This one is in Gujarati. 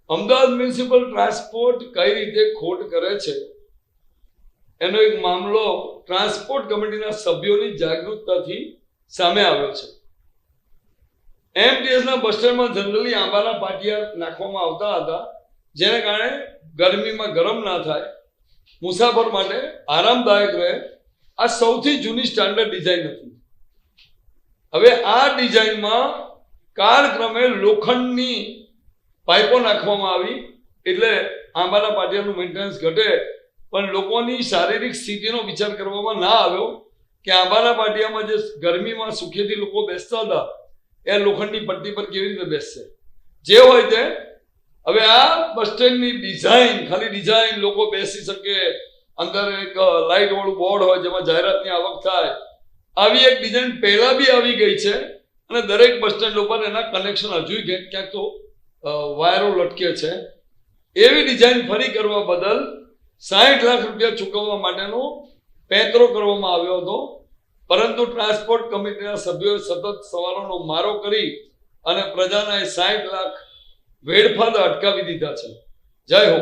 અમદાવાદ મ્યુનિસિપલ ટ્રાન્સપોર્ટ કઈ રીતે ખોટ કરે છે એનો એક મામલો ટ્રાન્સપોર્ટ કમિટીના સભ્યોની જાગૃતતાથી સામે આવ્યો છે. એમટીએસના બસ સ્ટેન્ડમાં જનરલી આંબાના પાટિયા નાખવામાં આવતા હતા, જેને કારણે ગરમીમાં ગરમ ના થાય, મુસાફર માટે આરામદાયક રહે. આ સૌથી જૂની સ્ટાન્ડર્ડ ડિઝાઇન હતી. હવે આ ડિઝાઇનમાં કાળક્રમે લોખંડની પાઇપો નાખવામાં આવી, એટલે આંબાના પાટિયાનું મેન્ટેનન્સ ઘટે. પણ લોકોની શારીરિક સ્થિતિનો વિચાર કરવામાં ના આવ્યો કે આંબાના પાટિયામાં જે ગરમીમાં સુખેથી લોકો બેસતા હતા એ લોખંડની પટ્ટી પર કેવી રીતે બેસશે. જે હોય તે હવે આ બસ સ્ટેન્ડની ડિઝાઇન, ખાલી ડિઝાઇન, લોકો બેસી શકે, અંદર એક લાઇટ વાળું બોર્ડ હોય જેમાં જાહેરાતની આવક થાય, આવી એક ડિઝાઇન પહેલા બી આવી ગઈ છે અને દરેક બસ સ્ટેન્ડ ઉપર એના કનેક્શન હજુ ક્યાંક તો વાયરો લટકે છે. એવી ડિઝાઇન ફરી કરવા બદલ 60 લાખ રૂપિયા ચૂકવવા માટેનો પેંતરો કરવામાં આવ્યો હતો, પરંતુ ટ્રાન્સપોર્ટ કમિટીના સભ્યોએ સતત સવાલોનો મારો કરી અને પ્રજાના 60 લાખ વેડફાતા અટકાવી દીધા છે. જય હો.